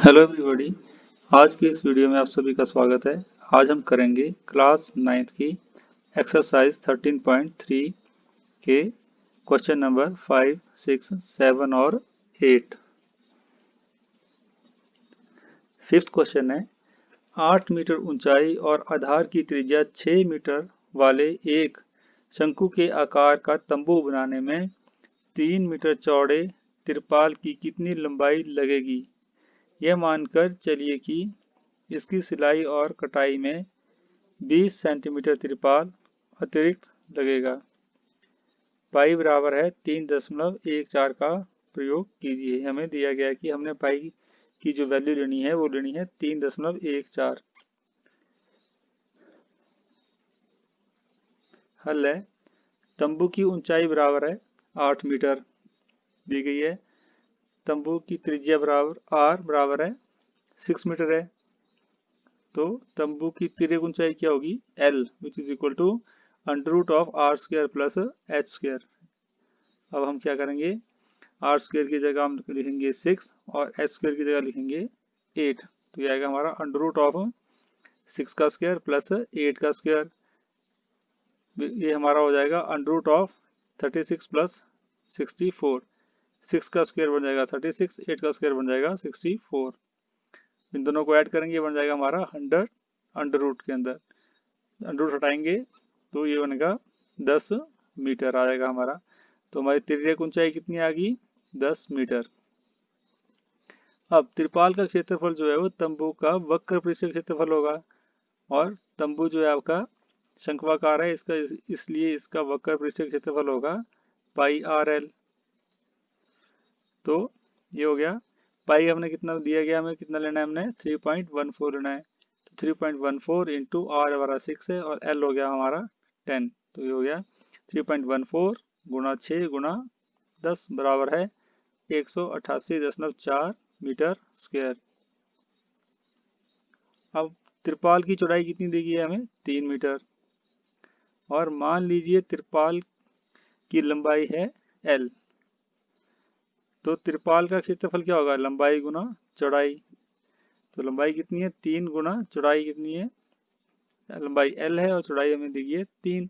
Hello everybody. आज की इस वीडियो में आप सभी का स्वागत है। आज हम करेंगे क्लास 9th की एक्सरसाइज 13.3 के क्वेश्चन नंबर 5, 6, 7 और 8। फिफ्थ क्वेश्चन है 8 मीटर ऊंचाई और आधार की त्रिज्या 6 मीटर वाले एक शंकु के आकार का तंबू बनाने में 3 मीटर चौड़े तिरपाल की कितनी लंबाई लगेगी। यह मानकर चलिए कि इसकी सिलाई और कटाई में 20 सेंटीमीटर तिरपाल अतिरिक्त लगेगा। पाई बराबर है 3.14 का प्रयोग कीजिए। हमें दिया गया है कि हमने पाई की जो वैल्यू लेनी है वो लेनी है 3.14। हल है। तंबू की ऊंचाई बराबर है 8 मीटर दी गई है। तंबू की त्रिज्या बराबर आर बराबर है 6 मीटर है। तो तंबू की तिर्यक ऊंचाई क्या होगी L, which is equal to √r² plus h²। अब हम क्या करेंगे, r² की जगह हम लिखेंगे 6 और h² की जगह लिखेंगे 8। तो ये आएगा हमारा √6 का स्क्वायर प्लस 8 का स्क्वायर। ये हमारा हो जाएगा √36 प्लस 64। 6 का स्क्वायर बन जाएगा 36, 8 का स्क्वायर बन जाएगा 64। इन दोनों को ऐड करेंगे बन जाएगा हमारा 100 अंडर रूट के अंदर। अंडर रूट हटाएंगे तो ये बनेगा 10 मीटर आ जाएगा हमारा। तो हमारी तिर्यक ऊंचाई कितनी आ गई 10 मीटर। अब त्रिपाल का क्षेत्रफल जो है वो तंबू का वक्र पृष्ठ क्षेत्रफल होगा और तंबू जो है आपका शंक्वाकार है, इसका इसलिए इसका वक्र पृष्ठ क्षेत्रफल होगा पाई RL। तो ये हो गया। पाई हमने कितना दिया गया, हमें कितना लेना है, हमने 3.14 लेना है। तो 3.14 इंटू आर हमारा 6 है और L हो गया हमारा 10। तो ये हो गया 3.14 गुणा 6 गुणा 10 बराबर है 188.4 मीटर स्क्वायर। अब त्रिपाल की चौड़ाई कितनी दी गई है हमें 3 मीटर और मान लीजिए त्रिपाल की लंबाई है L। तो त्रिपाल का क्षेत्रफल क्या होगा, लंबाई गुना चौड़ाई। तो लंबाई कितनी है 3 गुना चौड़ाई कितनी है, लंबाई L है और चौड़ाई हमें दी गई है 3।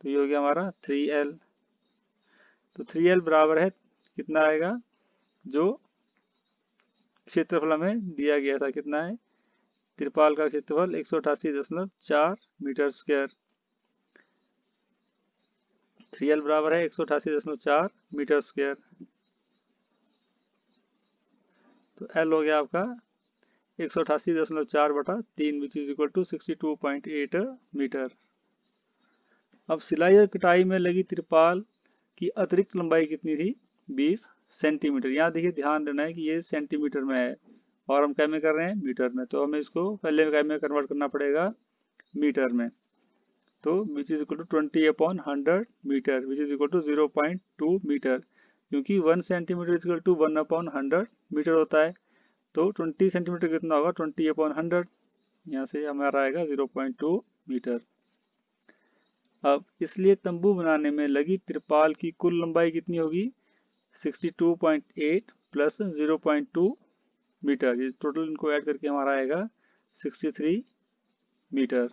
तो ये हो गया हमारा 3L। तो 3L बराबर है कितना आएगा, जो क्षेत्रफल हमें दिया गया था कितना है, त्रिपाल का क्षेत्रफल 188.4 मीटर स्क्वायर। 3L बराबर है 188.4 मीटर स्क्वायर। तो L हो गया आपका 188.4 बटा 3 which is equal to 62.8 metre. अब सिलाई और कटाई में लगी त्रिपाल की अतिरिक्त लंबाई कितनी थी 20 सेंटीमीटर। यहाँ देखिए ध्यान देना है कि ये सेंटीमीटर में है और हम क्या में कर रहे हैं मीटर में। तो हमें इसको पहले क्या में कन्वर्ट करना पड़ेगा मीटर में। तो which is equal to 20/100 metre which is equal to 0.2 metre, क्योंकि 1 centimetre is equal to 1/100 metre होता है। तो 20 सेंटीमीटर कितना होगा 20/100, यहाँ से हमारा आएगा 0.2 मीटर। अब इसलिए तंबू बनाने में लगी त्रिपाल की कुल लंबाई कितनी होगी 62.8 प्लस 0.2 मीटर। ये टोटल इनको ऐड करके हमारा आएगा 63 मीटर।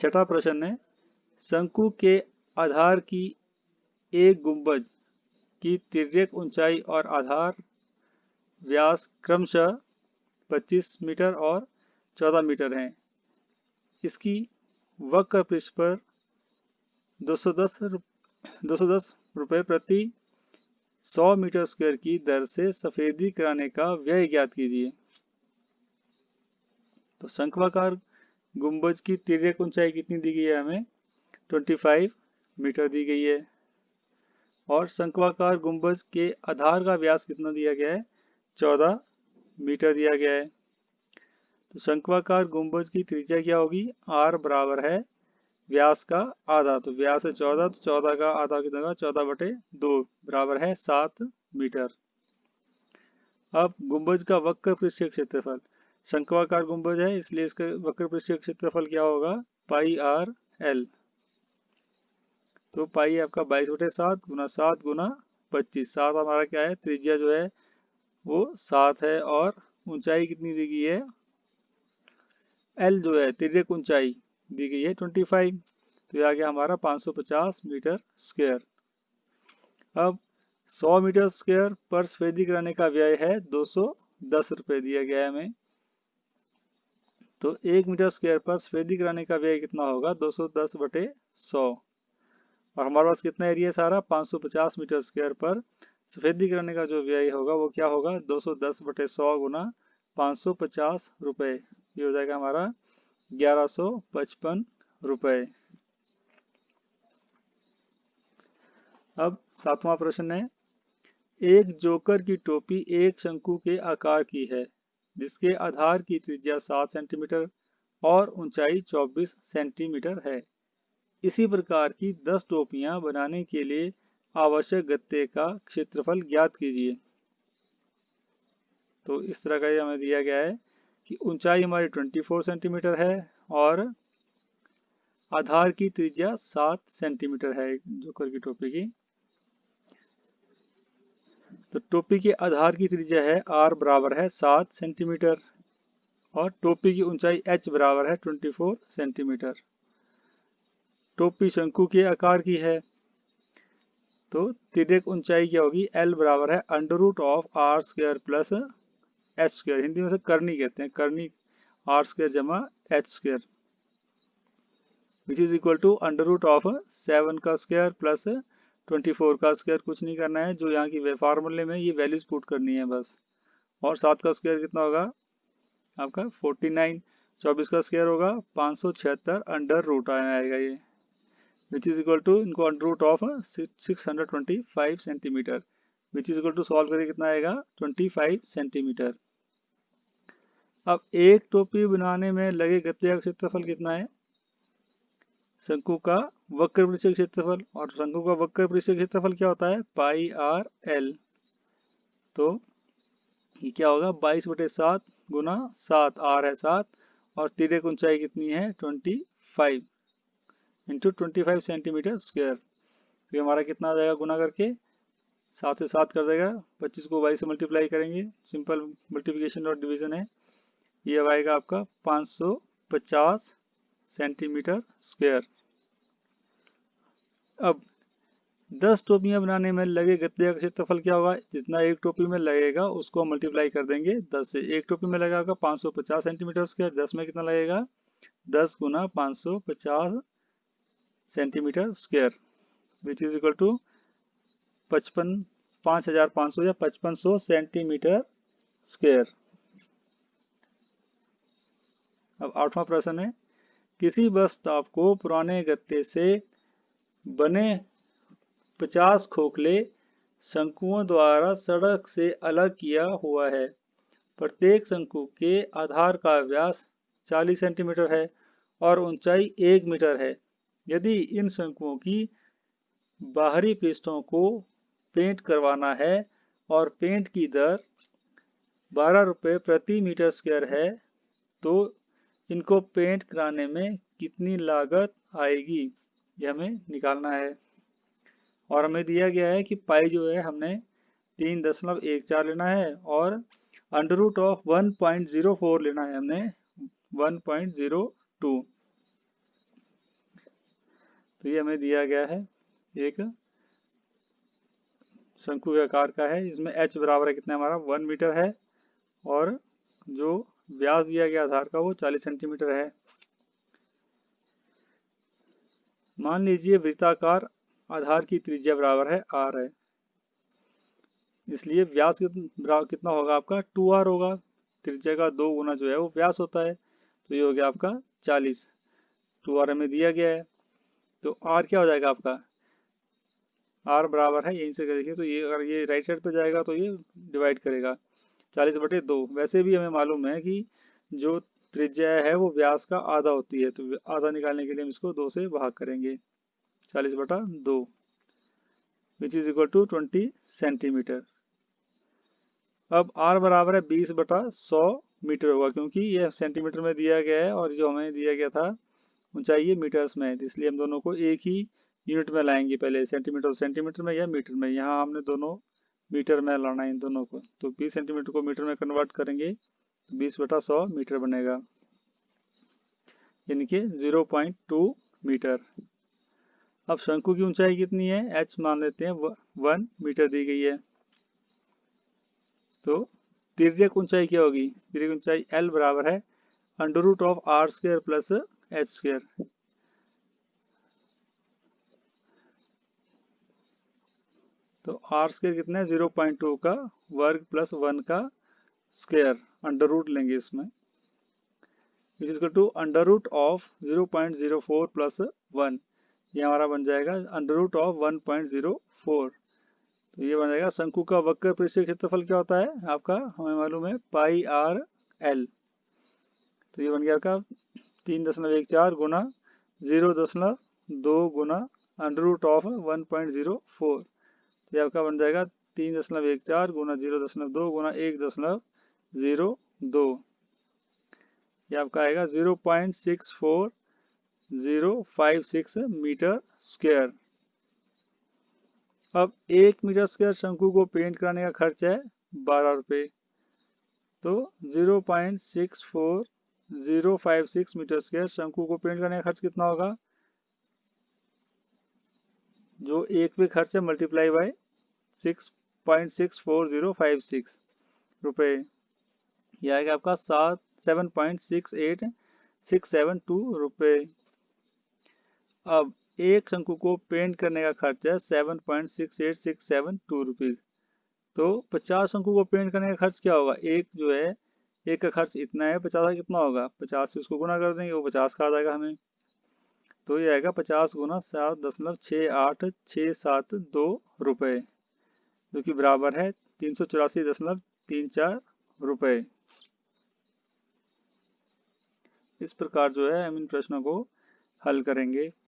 छठा प्रश्न है शंकु के आधार की एक गुंबज की तिर्यक ऊंचाई और आधार व्यास क्रमशः 25 मीटर और 14 मीटर हैं। इसकी वक्र पृष्ठ पर 210 रुपये प्रति 100 मीटर स्क्वायर की दर से सफेदी कराने का व्यय ज्ञात कीजिए। तो शंक्वाकार गुंबज की तिर्यक ऊंचाई कितनी दी गई है हमें 25 मीटर दी गई है और शंक्वाकार गुंबज के आधार का व्यास कितना दिया गया है 14 मीटर दिया गया है। तो शंक्वाकार गुंबज की त्रिज्या क्या होगी R बराबर है व्यास का आधा। तो व्यास है 14, तो 14 का आधा कितना होगा 14/2 बराबर है 7 मीटर। अब गुंबज का वक्र पृष्ठीय क्षेत्रफल, शंक्वाकार गुंबज है इसलिए इसका वक्र पृष्ठीय क्षेत्रफल क्या होगा पाई RL। तो पाई आपका 22/7 गुना 7 गुना 25। 7 हमारा क्या है, त्रिज्या जो है वो 7 है और ऊंचाई कितनी दी गई है, एल जो है तिर्यक ऊंचाई दी गई है 25। तो ये आ गया हमारा 550 मीटर स्क्वायर। अब 100 मीटर स्क्वायर पर सफेदीकरण का व्यय है 210 रुपये दिया गया है हमें। तो 1 मीटर स्क्वायर पर सफेदीकरण का व्यय कितना होगा, 210/100। और हमारे पास कितना एरिया सारा, 550 मीटर स्क्वायर पर सफेदीकरण का जो व्यय होगा वो क्या होगा, 210/100 गुना 550 रुपये। ये हो जाएगा हमारा 1155 रुपये। अब 7वां प्रश्न है, एक जोकर की टोपी एक शंकु के आकार की है जिसके आधार की त्रिज्या 7 सेंटीमीटर और ऊंचाई 24 सेंटीमीटर है। इसी प्रकार की 10 टोपियां बनाने के लिए आवश्यक गत्ते का क्षेत्रफल ज्ञात कीजिए। तो इस तरह का हमें दिया गया है कि ऊंचाई हमारी 24 सेंटीमीटर है और आधार की त्रिज्या 7 सेंटीमीटर है जोकर की टोपी की। तो टोपी के आधार की त्रिज्या है r बराबर है 7 सेंटीमीटर और टोपी की ऊंचाई h बराबर है 24 सेंटीमीटर। टोपी शंकु के आकार की है तो तिर्यक ऊंचाई क्या होगी, L बराबर है √r² प्लस h²। हिंदी में से करनी कहते हैं, करनी r² जमा h² which is equal to √7 का स्क्वायर प्लस 24 का स्क्वायर। कुछ नहीं करना है, जो यहाँ की फार्मूले में ये वैल्यूज पुट करनी है बस। और 7 का स्क्वायर कितना होगा आपका 49। 24 का स्क्वायर होगा 576 √ आएगा ये, विच इज इक्वल टू इनको √625 centimetre, which is equal to solve करके कितना आएगा 25 सेंटीमीटर। अब एक टोपी बनाने में लगे गत्ते का क्षेत्रफल कितना है, शंकु का वक्र परिक्षेप क्षेत्रफल। और शंकु का वक्र परिक्षेप क्षेत्रफल क्या होता है, πr/l। तो ये क्या होगा 22/7 गुना 7, r है 7 और तिर्यक ऊंचाई कितनी है 25 इंटू 25 सेंटीमीटर स्क्वायर। तो ये हमारा कितना आ जाएगा, गुना करके 7 से 7 कर देगा, 25 को 22 से मल्टीप्लाई करेंगे, सिंपल मल्टीप्लिकेशन और डिवीजन है। ये अब आएगा आपका 550 सेंटीमीटर स्क्वायर। अब 10 टोपियां बनाने में लगे गत्ते का क्षेत्रफल क्या होगा, जितना एक टोपी में लगेगा उसको मल्टीप्लाई कर देंगे 10 से। एक टोपी में लगेगा 550 सेंटीमीटर स्क्वायर, 10 में कितना लगेगा 10 गुना 550 centimetre square which is equal to 5500 या 5500 सेंटीमीटर स्क्वायर। अब 8वां प्रश्न है, किसी बस स्टॉप को पुराने गत्ते से बने 50 खोखले शंकुओं द्वारा सड़क से अलग किया हुआ है। प्रत्येक शंकु के आधार का व्यास 40 सेंटीमीटर है और ऊंचाई 1 मीटर है। यदि इन शंकुओं की बाहरी पृष्ठों को पेंट करवाना है और पेंट की दर 12 रुपये प्रति मीटर स्क्वायर है तो इनको पेंट कराने में कितनी लागत आएगी, ये हमें निकालना है। और हमें दिया गया है कि पाई जो है हमने 3.14 लेना है और √1.04 लेना है हमने 1.02। तो ये हमें दिया गया है एक शंकु के आकार का है, इसमें h बराबर है कितना हमारा 1 मीटर है और जो व्यास दिया गया आधार का वो 40 सेंटीमीटर है। मान लीजिए वृत्ताकार आधार की त्रिज्या बराबर है r है, इसलिए व्यास कितना होगा आपका 2r होगा। त्रिज्या का 2 गुना जो है वो व्यास होता है, तो ये हो गया आपका 40। 2r हमें दिया गया है तो r क्या हो जाएगा आपका, r बराबर है यहीं से देखिए तो ये अगर ये राइट साइड पे जाएगा तो ये डिवाइड करेगा 40/2। वैसे भी हमें मालूम है कि जो त्रिज्या है वो व्यास का आधा होती है, तो आधा निकालने के लिए हम इसको 2 से भाग करेंगे 40/2 which is equal to 20 centimetre. अब r बराबर है 20/100 मीटर होगा, क्योंकि ये सेंटीमीटर में दिया गया है और जो हमें दिया गया था ऊंचाई ये मीटर्स में है, इसलिए हम दोनों को एक ही यूनिट में लाएंगे पहले, सेंटीमीटर में या मीटर में। यहाँ हमने दोनों मीटर में लाना है इन दोनों को, तो 20 सेंटीमीटर को मीटर में कन्वर्ट करेंगे तो 20/100 मीटर बनेगा, यानी कि 0.2 मीटर। अब शंकु की ऊंचाई कितनी है, h मान लेते हैं 1 मीटर दी गई है। तो तिर्यक ऊंचाई क्या होगी, तिर्यक ऊंचाई L बराबर है √r² प्लस h²। तो r² कितना है 0.2 का वर्ग प्लस 1 का स्क्वायर, अंडर रूट लेंगे इसमें, which is to under root of 0.04 plus 1, ये हमारा बन जाएगा अंडर रूट ऑफ 1.04। तो ये बन जाएगा शंकु का वक्र पृष्ठीय क्षेत्रफल क्या होता है आपका, हमें मालूम है πr/l। तो ये बन गया आपका 3.14 गुना 0.2 गुना अंडर रूट ऑफ 1.04। तो ये आपका बन जाएगा 3.14 गुना 0.2 गुना 1.02। ये आपका आएगा 0.64056 मीटर स्क्वायर। अब 1 मीटर स्क्वायर शंकु को पेंट कराने का खर्च है 12 रुपये। तो 0.64056 मीटर स्क्वायर शंकु को पेंट करने का खर्च कितना होगा, जो एक पे खर्च है मल्टीप्लाई बाय 6.64056 रुपये, यह आएगा आपका 7.68672 रुपये। अब एक शंकु को पेंट करने का खर्च है 7.68672 रुपीज़। तो 50 शंकु को पेंट करने का खर्च क्या होगा, एक जो है एक का खर्च इतना है, 50 का कितना होगा, 50 से उसको गुना कर देंगे, वो 50 का आ जाएगा हमें। तो ये आएगा 50 गुना 7.68672 रुपये, जो कि बराबर है 384.34 रुपये। इस प्रकार जो है हम इन प्रश्नों को हल करेंगे।